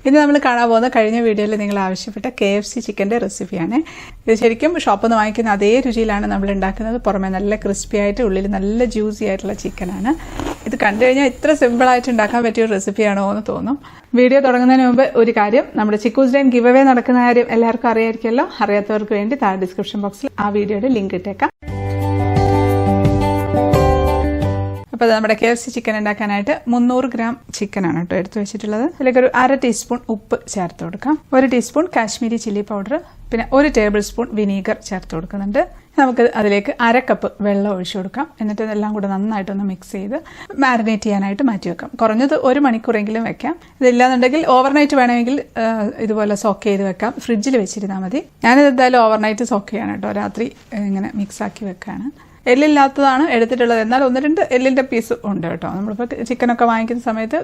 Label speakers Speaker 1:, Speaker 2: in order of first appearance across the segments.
Speaker 1: ഇന്ന് നമ്മൾ കാണാൻ പോകുന്ന കഴിഞ്ഞ വീഡിയോയിൽ നിങ്ങൾ ആവശ്യപ്പെട്ട KFC ചിക്കൻ്റെ റെസിപ്പിയാണ്. ഇത് ശരിക്കും ഷോപ്പിൽ നിന്ന് വാങ്ങിക്കുന്ന അതേ രുചിയിലാണ് നമ്മൾ ഉണ്ടാക്കുന്നത്. പുറമെ നല്ല ക്രിസ്പി ആയിട്ട് ഉള്ളിൽ നല്ല ജ്യൂസി ആയിട്ടുള്ള ചിക്കനാണ്. ഇത് കണ്ടു കഴിഞ്ഞാൽ ഇത്ര സിമ്പിളായിട്ട് ഉണ്ടാക്കാൻ പറ്റിയ ഒരു റെസിപ്പിയാണോ എന്ന് തോന്നും. വീഡിയോ തുടങ്ങുന്നതിന് മുമ്പ് ഒരു കാര്യം, നമ്മുടെ ചിക്കൂസ് ഡൈൻ ഗിവ് അവേ നടക്കുന്ന കാര്യം എല്ലാവർക്കും അറിയായിരിക്കുമല്ലോ. അറിയാത്തവർക്ക് വേണ്ടി താഴെ ഡിസ്ക്രിപ്ഷൻ ബോക്സിൽ ആ വീഡിയോയുടെ ലിങ്ക് ഇട്ടേക്കാം. അപ്പോൾ നമ്മുടെ KFC ചിക്കൻ ഉണ്ടാക്കാനായിട്ട് 300 ഗ്രാം ചിക്കനാണ് കേട്ടോ എടുത്തു വെച്ചിട്ടുള്ളത്. അതിലേക്ക് ഒരു 1/2 ടീസ്പൂൺ ഉപ്പ് ചേർത്ത് കൊടുക്കാം. 1 ടീസ്പൂൺ കാശ്മീരി ചില്ലി പൗഡർ, പിന്നെ 1 ടേബിൾ സ്പൂൺ വിനീഗർ ചേർത്ത് കൊടുക്കുന്നുണ്ട്. നമുക്ക് അതിലേക്ക് 1/2 കപ്പ് വെള്ളം ഒഴിച്ചു കൊടുക്കാം. എന്നിട്ട് ഇതെല്ലാം കൂടെ നന്നായിട്ടൊന്ന് മിക്സ് ചെയ്ത് മാരിനേറ്റ് ചെയ്യാനായിട്ട് മാറ്റി വെക്കാം. കുറഞ്ഞത് 1 മണിക്കൂറെങ്കിലും വെക്കാം. ഇതില്ലാന്നുണ്ടെങ്കിൽ ഓവർനൈറ്റ് വേണമെങ്കിൽ ഇതുപോലെ സോക്ക് ചെയ്ത് വെക്കാം. ഫ്രിഡ്ജിൽ വെച്ചിരുന്നാൽ മതി. ഞാനിത് എന്തായാലും ഓവർനൈറ്റ് സോക്ക് ചെയ്യാണ് കേട്ടോ. രാത്രി ഇങ്ങനെ മിക്സാക്കി വെക്കാണ്. എല്ലില്ലാത്തതാണ് എടുത്തിട്ടുള്ളത്. എന്നാൽ 1-2 എല്ലിൻ്റെ പീസ് ഉണ്ട് കേട്ടോ. നമ്മളിപ്പോൾ ചിക്കനൊക്കെ വാങ്ങിക്കുന്ന സമയത്ത്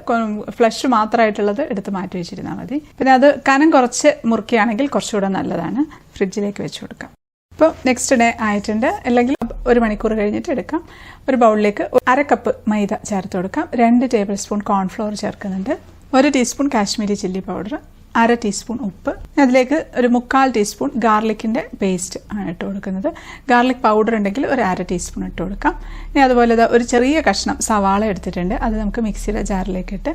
Speaker 1: ഫ്ലഷ് മാത്രമായിട്ടുള്ളത് എടുത്ത് മാറ്റി വെച്ചിരുന്നാൽ മതി. പിന്നെ അത് കനം കുറച്ച് മുറുക്കിയാണെങ്കിൽ കുറച്ചുകൂടെ നല്ലതാണ്. ഫ്രിഡ്ജിലേക്ക് വെച്ച് കൊടുക്കാം. ഇപ്പോൾ നെക്സ്റ്റ് ഡേ ആയിട്ടുണ്ട്. അല്ലെങ്കിൽ 1 മണിക്കൂർ കഴിഞ്ഞിട്ട് എടുക്കാം. ഒരു ബൗളിലേക്ക് 1/2 കപ്പ് മൈദ ചേർത്ത് കൊടുക്കാം. 2 ടേബിൾ സ്പൂൺ കോൺഫ്ലോർ ചേർക്കുന്നുണ്ട്. 1 teaspoon Kashmiri chilli powder, 1/2 teaspoon ഉപ്പ്. അതിലേക്ക് ഒരു 3/4 ടീസ്പൂൺ ഗാർലിക്കിൻ്റെ പേസ്റ്റ് ആണ് ഇട്ട് കൊടുക്കുന്നത്. ഗാർലിക് പൗഡർ ഉണ്ടെങ്കിൽ ഒരു 1/2 ടീസ്പൂൺ ഇട്ട് കൊടുക്കാം. ഇനി അതുപോലെ ഒരു ചെറിയ കഷ്ണം സവാള എടുത്തിട്ടുണ്ട്. അത് നമുക്ക് മിക്സിയുടെ ജാറിലേക്ക് ഇട്ട്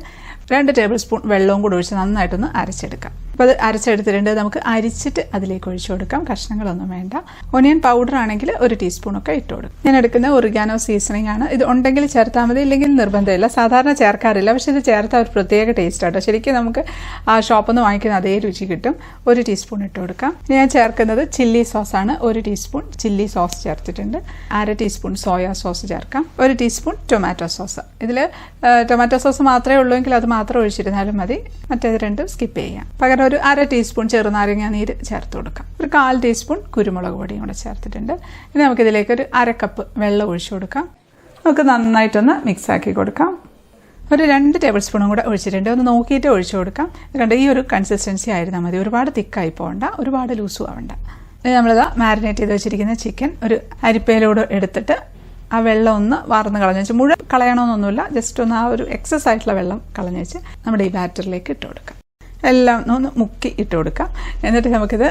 Speaker 1: 2 ടേബിൾ സ്പൂൺ വെള്ളവും കൂടി ഒഴിച്ച് നന്നായിട്ടൊന്ന് അരച്ചെടുക്കാം. അപ്പോൾ അത് അരച്ചെടുത്തിട്ടുണ്ട്. നമുക്ക് അരിച്ചിട്ട് അതിലേക്ക് ഒഴിച്ചു കൊടുക്കാം. കഷ്ണങ്ങളൊന്നും വേണ്ട. ഒനിയൻ പൗഡർ ആണെങ്കിൽ 1 ടീസ്പൂണൊക്കെ ഇട്ട് കൊടുക്കും. ഞാൻ എടുക്കുന്ന ഒറിഗാനോ സീസണിങ് ആണ്. ഇത് ഉണ്ടെങ്കിൽ ചേർത്താൽ മതി, ഇല്ലെങ്കിൽ നിർബന്ധമില്ല. സാധാരണ ചേർക്കാറില്ല, പക്ഷേ ഇത് ചേർത്താൽ ഒരു പ്രത്യേക ടേസ്റ്റ് ആട്ടോ. ശരിക്കും നമുക്ക് ആ ഷോപ്പിൽ നിന്ന് വാങ്ങിക്കുന്ന അതേ രുചി കിട്ടും. 1 ടീസ്പൂൺ ഇട്ട് കൊടുക്കാം. ഞാൻ ചേർക്കുന്നത് ചില്ലി സോസാണ്. 1 ടീസ്പൂൺ ചില്ലി സോസ് ചേർത്തിട്ടുണ്ട്. 1/2 ടീസ്പൂൺ സോയ സോസ് ചേർക്കാം. 1 ടീസ്പൂൺ ടൊമാറ്റോ സോസ്. ഇതിൽ ടൊമാറ്റോ സോസ് മാത്രമേ ഉള്ളൂ എങ്കിൽ അത് മാത്രം ഒഴിച്ചിരുന്നാലും മതി. മറ്റേത് രണ്ടും സ്കിപ്പ് ചെയ്യാം. പകരം ഒരു 1/2 ടീസ്പൂൺ ചെറുനാരങ്ങ നീര് ചേർത്ത് കൊടുക്കാം. ഒരു 1/4 ടീസ്പൂൺ കുരുമുളക് പൊടിയും കൂടെ ചേർത്തിട്ടുണ്ട്. ഇനി നമുക്കിതിലേക്ക് ഒരു 1/2 കപ്പ് വെള്ളം ഒഴിച്ചു കൊടുക്കാം. നമുക്ക് നന്നായിട്ടൊന്ന് മിക്സാക്കി കൊടുക്കാം. ഒരു 2 ടേബിൾ സ്പൂണും കൂടെ ഒഴിച്ചിട്ടുണ്ട്. ഒന്ന് നോക്കിയിട്ട് ഒഴിച്ചു കൊടുക്കാം. കണ്ട് ഈ ഒരു കൺസിസ്റ്റൻസി ആയിരുന്നാൽ മതി. ഒരുപാട് തിക്കായി പോകണ്ട, ഒരുപാട് ലൂസും ആവണ്ട. ഇനി നമ്മളിതാ മാരിനേറ്റ് ചെയ്ത് വെച്ചിരിക്കുന്ന ചിക്കൻ ഒരു അരിപ്പയിലൂടെ എടുത്തിട്ട് ആ വെള്ളം ഒന്ന് വാർന്ന് കളഞ്ഞ് വെച്ച്, മുഴുവൻ കളയണമെന്നൊന്നുമില്ല, ജസ്റ്റ് ഒന്ന് ആ ഒരു എക്സസ് ആയിട്ടുള്ള വെള്ളം കളഞ്ഞ് വെച്ച് നമ്മുടെ ഈ ബാറ്ററിലേക്ക് ഇട്ട് കൊടുക്കാം. എല്ലാം ഒന്ന് മുക്കി ഇട്ട് കൊടുക്കാം. എന്നിട്ട് നമുക്കിത്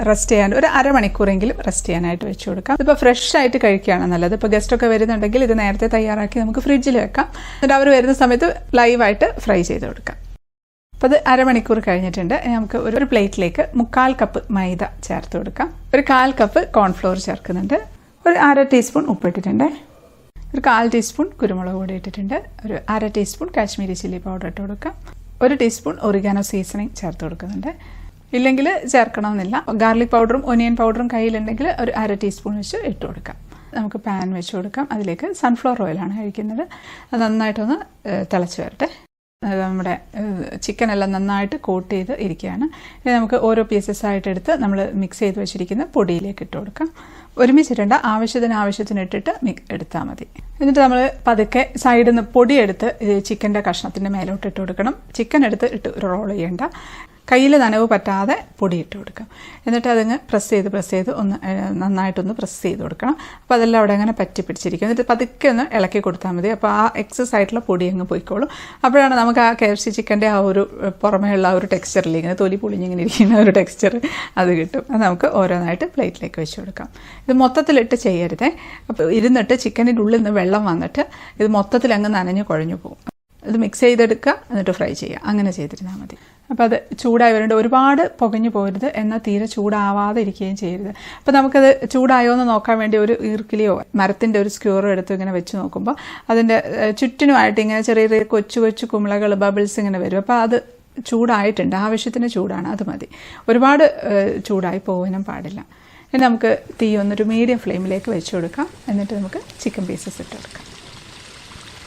Speaker 1: റെസ്റ്റ് ചെയ്യാൻ ഒരു 1/2 മണിക്കൂറെങ്കിലും റെസ്റ്റ് ചെയ്യാനായിട്ട് വെച്ച് കൊടുക്കാം. ഇപ്പോൾ ഫ്രഷ് ആയിട്ട് കഴിക്കുകയാണ് നല്ലത്. ഇപ്പോൾ ഗസ്റ്റൊക്കെ വരുന്നുണ്ടെങ്കിൽ ഇത് നേരത്തെ തയ്യാറാക്കി നമുക്ക് ഫ്രിഡ്ജിൽ വെക്കാം. എന്നിട്ട് അവർ വരുന്ന സമയത്ത് ലൈവായിട്ട് ഫ്രൈ ചെയ്ത് കൊടുക്കാം. അപ്പോൾ അത് 1/2 മണിക്കൂർ കഴിഞ്ഞിട്ടുണ്ട്. നമുക്ക് ഒരു പ്ലേറ്റിലേക്ക് 3/4 കപ്പ് മൈദ ചേർത്ത് കൊടുക്കാം. ഒരു 1/4 കപ്പ് കോൺഫ്ലോർ ചേർക്കുന്നുണ്ട്. ഒരു 1/2 ടീസ്പൂൺ ഉപ്പിട്ടിട്ടുണ്ട്. ഒരു 1/4 ടീസ്പൂൺ കുരുമുളക് പൊടി ഇട്ടിട്ടുണ്ട്. ഒരു 1/2 ടീസ്പൂൺ കാശ്മീരി ചില്ലി പൗഡർ ഇട്ട് കൊടുക്കാം. 1 ടീസ്പൂൺ ഒറിഗാനോ സീസണിങ് ചേർത്ത് കൊടുക്കുന്നുണ്ട്. ഇല്ലെങ്കിൽ ചേർക്കണമെന്നില്ല. ഗാർലിക് പൗഡറും ഒനിയൻ പൗഡറും കയ്യിലുണ്ടെങ്കിൽ ഒരു 1/2 ടീസ്പൂൺ വെച്ച് ഇട്ട് കൊടുക്കാം. നമുക്ക് പാൻ വെച്ച് കൊടുക്കാം. അതിലേക്ക് സൺഫ്ലവർ ഓയിലാണ് കഴിക്കുന്നത്. അത് നന്നായിട്ടൊന്ന് തിളച്ച് വരട്ടെ. നമ്മുടെ ചിക്കനെല്ലാം നന്നായിട്ട് കോട്ട് ചെയ്ത് ഇരിക്കുകയാണ്. ഇനി നമുക്ക് ഓരോ പീസസ് ആയിട്ട് എടുത്ത് നമ്മൾ മിക്സ് ചെയ്ത് വെച്ചിരിക്കുന്ന പൊടിയിലേക്ക് ഇട്ട് കൊടുക്കാം. ഒരുമിച്ചിട്ടുണ്ട്, ആവശ്യത്തിന് ഇട്ടിട്ട് എടുത്താൽ മതി. എന്നിട്ട് നമ്മൾ പതുക്കെ സൈഡിൽ നിന്ന് പൊടിയെടുത്ത് ചിക്കൻ്റെ കഷ്ണത്തിൻ്റെ മേലോട്ട് ഇട്ട് കൊടുക്കണം. ചിക്കൻ എടുത്ത് റോൾ ചെയ്യേണ്ട. കയ്യിൽ നനവ് പറ്റാതെ പൊടി ഇട്ട് കൊടുക്കാം. എന്നിട്ട് അതങ്ങ് പ്രസ് ചെയ്ത് ഒന്ന് നന്നായിട്ടൊന്ന് പ്രസ് ചെയ്ത് കൊടുക്കണം. അപ്പോൾ അതെല്ലാം അവിടെ അങ്ങനെ പറ്റി പിടിച്ചിരിക്കും. എന്നിട്ട് പതുക്കെ ഒന്ന് ഇളക്കി കൊടുത്താൽ മതി. അപ്പോൾ ആ എക്സസ് ആയിട്ടുള്ള പൊടി അങ്ങ് പോയിക്കോളും. അപ്പോഴാണ് നമുക്ക് ആ KFC ചിക്കൻ്റെ ആ ഒരു പുറമേയുള്ള ആ ഒരു ടെക്സ്ചറിൽ ഇങ്ങനെ തൊലി പൊളിഞ്ഞിങ്ങനെ ഇരിക്കുന്ന ഒരു ടെക്സ്ചർ അത് കിട്ടും. അത് നമുക്ക് ഓരോന്നായിട്ട് പ്ലേറ്റിലേക്ക് വെച്ച് കൊടുക്കാം. ഇത് മൊത്തത്തിലിട്ട് ചെയ്യരുതേ. അപ്പോൾ ഇരുന്നിട്ട് ചിക്കനിൻ്റെ ഉള്ളിൽ നിന്ന് വെള്ളം വന്നിട്ട് ഇത് മൊത്തത്തിൽ അങ്ങ് നനഞ്ഞ് കുഴഞ്ഞു പോകും. ഇത് മിക്സ് ചെയ്തെടുക്കുക, എന്നിട്ട് ഫ്രൈ ചെയ്യുക. അങ്ങനെ ചെയ്തിരുന്നാൽ മതി. അപ്പോൾ അത് ചൂടായി വരുന്നുണ്ട്. ഒരുപാട് പുകഞ്ഞു പോകരുത്, എന്നാൽ തീരെ ചൂടാവാതെ ഇരിക്കുകയും ചെയ്യരുത്. അപ്പോൾ നമുക്കത് ചൂടായോ എന്ന് നോക്കാൻ വേണ്ടി ഒരു ഈർക്കിലിയോ മരത്തിൻ്റെ ഒരു സ്ക്യൂറോ എടുത്ത് ഇങ്ങനെ വെച്ച് നോക്കുമ്പോൾ അതിൻ്റെ ചുറ്റിനുമായിട്ട് ഇങ്ങനെ ചെറിയ കൊച്ചു കുമിളകൾ ബബിൾസ് ഇങ്ങനെ വരും. അപ്പോൾ അത് ചൂടായിട്ടുണ്ട്, ആവശ്യത്തിന് ചൂടാണ്, അത് മതി. ഒരുപാട് ചൂടായി പോകാനും പാടില്ല. ഇനി നമുക്ക് തീ ഒന്നൊരു മീഡിയം ഫ്ലെയിമിലേക്ക് വെച്ച് കൊടുക്കാം. എന്നിട്ട് നമുക്ക് ചിക്കൻ പീസസ് ഇട്ട് കൊടുക്കാം.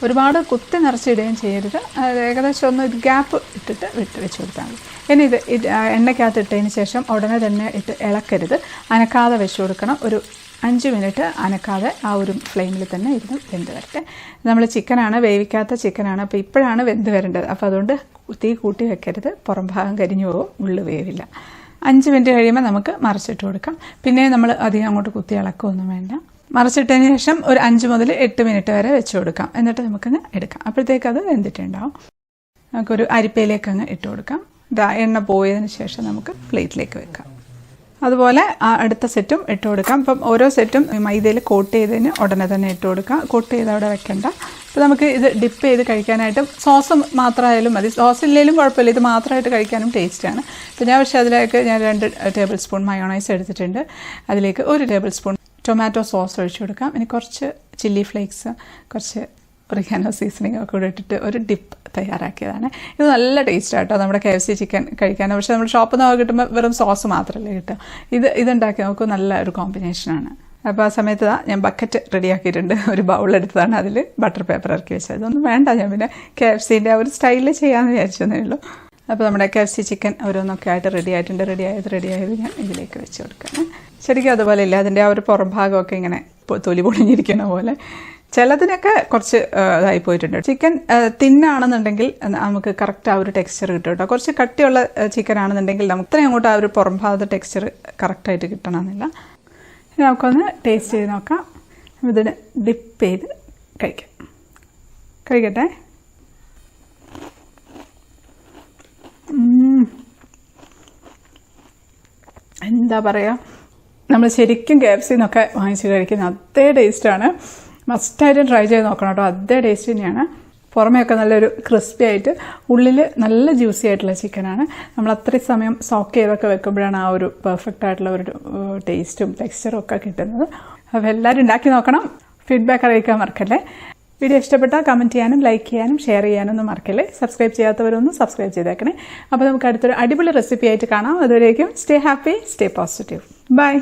Speaker 1: ഒരുപാട് കുത്തി നിറച്ചിടുകയും ചെയ്യരുത്. ഏകദേശം ഒന്ന് ഗ്യാപ്പ് ഇട്ടിട്ട് വെച്ച് കൊടുത്താൽ മതി. ഇനി ഇത് എണ്ണയ്ക്കകത്ത് ഇട്ടതിന് ശേഷം ഉടനെ തന്നെ ഇട്ട് ഇളക്കരുത്. അനക്കാതെ വെച്ച് കൊടുക്കണം. ഒരു 5 മിനിറ്റ് അനക്കാതെ ആ ഒരു ഫ്ലെയിമിൽ തന്നെ ഇരുന്ന് വെന്ത് വരട്ടെ. നമ്മൾ ചിക്കനാണ്, വേവിക്കാത്ത ചിക്കനാണ്. അപ്പോൾ ഇപ്പോഴാണ് വെന്ത് വരേണ്ടത്. അപ്പോൾ അതുകൊണ്ട് തീ കൂട്ടി വെക്കരുത്. പുറം ഭാഗം കരിഞ്ഞു പോകും, ഉള്ളു വേവില്ല. 5 മിനിറ്റ് കഴിയുമ്പോൾ നമുക്ക് മറിച്ചിട്ട് കൊടുക്കാം. പിന്നെ നമ്മൾ അധികം അങ്ങോട്ട് കുത്തി ഇളക്കുകയൊന്നും വേണ്ട. മറിച്ചിട്ടതിന് ശേഷം ഒരു 5 മുതൽ 8 മിനിറ്റ് വരെ വെച്ച് കൊടുക്കാം. എന്നിട്ട് നമുക്കങ്ങ് എടുക്കാം. അപ്പോഴത്തേക്ക് അത് വെന്തിട്ടുണ്ടാവും. നമുക്കൊരു അരിപ്പയിലേക്ക് അങ്ങ് ഇട്ട് കൊടുക്കാം. എണ്ണ പോയതിന് ശേഷം നമുക്ക് പ്ലേറ്റിലേക്ക് വെക്കാം. അതുപോലെ അടുത്ത സെറ്റും ഇട്ട് കൊടുക്കാം. അപ്പം ഓരോ സെറ്റും മൈദയിൽ കോട്ട് ചെയ്തതിന് ഉടനെ തന്നെ ഇട്ട് കൊടുക്കാം. കോട്ട് ചെയ്ത് അവിടെ വെക്കണ്ട. അപ്പോൾ നമുക്ക് ഇത് ഡിപ്പ് ചെയ്ത് കഴിക്കാനായിട്ട് സോസ് മാത്രമായാലും മതി, സോസ് ഇല്ലെങ്കിലും കുഴപ്പമില്ല, ഇത് മാത്രമായിട്ട് കഴിക്കാനും ടേസ്റ്റാണ്. അപ്പോൾ ഞാൻ പക്ഷേ അതിലേക്ക് ഞാൻ 2 ടേബിൾ സ്പൂൺ മയോണൈസ് എടുത്തിട്ടുണ്ട്. അതിലേക്ക് 1 ടേബിൾ സ്പൂൺ ടൊമാറ്റോ സോസ് ഒഴിച്ചു കൊടുക്കാം. ഇനി കുറച്ച് ചില്ലി ഫ്ലേക്സ്, കുറച്ച് ഒറിഗാനോ സീസണിങ് ഒക്കെ കൂടെ ഇട്ടിട്ട് ഒരു ഡിപ്പ് തയ്യാറാക്കിയതാണ്. ഇത് നല്ല ടേസ്റ്റാണ് കേട്ടോ നമ്മുടെ KFC ചിക്കൻ കഴിക്കാൻ. പക്ഷേ നമ്മൾ ഷോപ്പിൽ നിന്ന് കിട്ടുമ്പോൾ വെറും സോസ് മാത്രമല്ലേ കിട്ടുക. ഇതുണ്ടാക്കി നമുക്ക് നല്ല ഒരു കോമ്പിനേഷനാണ്. അപ്പോൾ ആ സമയത്ത് ഞാൻ ബക്കറ്റ് റെഡിയാക്കിയിട്ടുണ്ട്. ഒരു ബൗളെടുത്തതാണ്, അതിൽ ബട്ടർ പേപ്പർ ഇറക്കി വെച്ചത്. ഇതൊന്നും വേണ്ട, ഞാൻ പിന്നെ KFCൻ്റെ ഒരു സ്റ്റൈലിൽ ചെയ്യാമെന്ന് വിചാരിച്ചതേ ഉള്ളൂ. അപ്പോൾ നമ്മുടെ KFC ചിക്കൻ ഓരോന്നൊക്കെ ആയിട്ട് റെഡി ആയത് ഞാൻ ഇതിലേക്ക് വെച്ച് കൊടുക്കാം. ശരിക്കും അതുപോലെ ഇല്ല, അതിൻ്റെ ആ ഒരു പുറം ഭാഗമൊക്കെ ഇങ്ങനെ തൊലി പൊളിഞ്ഞിരിക്കുന്ന പോലെ. ചിലതിനൊക്കെ കുറച്ച് ഇതായി പോയിട്ടുണ്ട്. ചിക്കൻ തിന്നാണെന്നുണ്ടെങ്കിൽ നമുക്ക് കറക്റ്റ് ആ ഒരു ടെക്സ്ചർ കിട്ടും കേട്ടോ. കുറച്ച് കട്ടിയുള്ള ചിക്കൻ ആണെന്നുണ്ടെങ്കിൽ നമുക്ക് ഇത്രയും അങ്ങോട്ട് ആ ഒരു പുറം ഭാഗത്തെ ടെക്സ്ചർ കറക്റ്റായിട്ട് കിട്ടണമെന്നില്ല. ഇനി നമുക്കൊന്ന് ടേസ്റ്റ് ചെയ്ത് നോക്കാം. ഇതിന് ഡിപ്പ് ചെയ്ത് കഴിക്കട്ടെ. എന്താ പറയുക, നമ്മൾ ശരിക്കും KFC എന്നൊക്കെ വാങ്ങിച്ച് കഴിക്കുന്ന അതേ ടേസ്റ്റാണ്. മസ്റ്റായിട്ട് ട്രൈ ചെയ്ത് നോക്കണം കേട്ടോ. അതേ ടേസ്റ്റ് തന്നെയാണ്. പുറമേയൊക്കെ നല്ലൊരു ക്രിസ്പി ആയിട്ട്, ഉള്ളിൽ നല്ല ജ്യൂസി ആയിട്ടുള്ള ചിക്കനാണ്. നമ്മൾ അത്രയും സമയം സോക്ക് ചെയ്തൊക്കെ വെക്കുമ്പോഴാണ് ആ ഒരു പെർഫെക്റ്റ് ആയിട്ടുള്ള ഒരു ടേസ്റ്റും ടെക്സ്ചറും ഒക്കെ കിട്ടുന്നത്. അപ്പോൾ എല്ലാവരും ഉണ്ടാക്കി നോക്കണം. ഫീഡ്ബാക്ക് അറിയിക്കാൻ മറക്കല്ലേ. വീഡിയോ ഇഷ്ടപ്പെട്ടാൽ കമൻറ്റ് ചെയ്യാനും ലൈക്ക് ചെയ്യാനും ഷെയർ ചെയ്യാനൊന്നും മറക്കല്ലേ. സബ്സ്ക്രൈബ് ചെയ്യാത്തവരൊന്നും സബ്സ്ക്രൈബ് ചെയ്തേക്കണേ. അപ്പോൾ നമുക്ക് അടുത്തൊരു അടിപൊളി റെസിപ്പി ആയിട്ട് കാണാം. അതുവരേക്കും stay happy, stay positive. By.